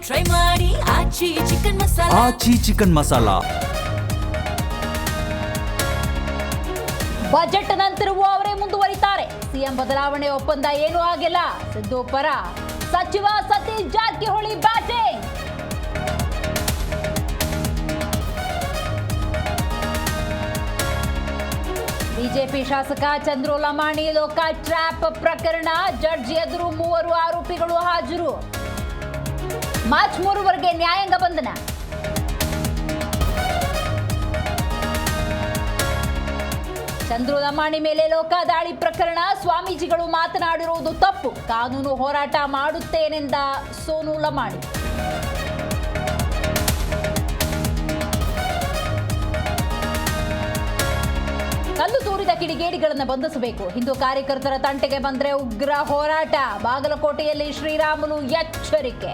Try ಮಾಡಿ ಆಚಿ chicken masala. ಆಚಿ chicken masala. Budget ನಂತರವೂ ಅವರೇ ಮುಂದುವರಿತಾರೆ. ಸಿಎಂ ಬದಲಾವಣೆ ಒಪ್ಪಂದ ಏನೂ ಆಗಿಲ್ಲ. ಸಿದ್ದು ಪರ ಸಚಿವ ಸತೀಶ್ ಜಾರಕಿಹೊಳಿ ಬ್ಯಾಟಿಂಗ್. ಬಿಜೆಪಿ ಶಾಸಕ ಚಂದ್ರು ಲಮಾಣಿ ಲೋಕ ಟ್ರ್ಯಾಪ್ ಪ್ರಕರಣ ಜಡ್ಜ್ ಎದುರು 3 ಆರೋಪಿಗಳು ಹಾಜರು. ಮಾರ್ಚ್ 3 ನ್ಯಾಯಾಂಗ ಬಂಧನ. ಚಂದ್ರು ಲಮಾಣಿ ಮೇಲೆ ಲೋಕ ದಾಳಿ ಪ್ರಕರಣ ಸ್ವಾಮೀಜಿಗಳು ಮಾತನಾಡಿರುವುದು ತಪ್ಪು. ಕಾನೂನು ಹೋರಾಟ ಮಾಡುತ್ತೇನೆಂದ ಸೋನು ಲಮಾಣಿ. ಕಲ್ಲು ತೂರಿದ ಕಿಡಿಗೇಡಿಗಳನ್ನು ಬಂಧಿಸಬೇಕು. ಹಿಂದೂ ಕಾರ್ಯಕರ್ತರ ತಂಟೆಗೆ ಬಂದರೆ ಉಗ್ರ ಹೋರಾಟ. ಬಾಗಲಕೋಟೆಯಲ್ಲಿ ಶ್ರೀರಾಮುಲು ಎಚ್ಚರಿಕೆ.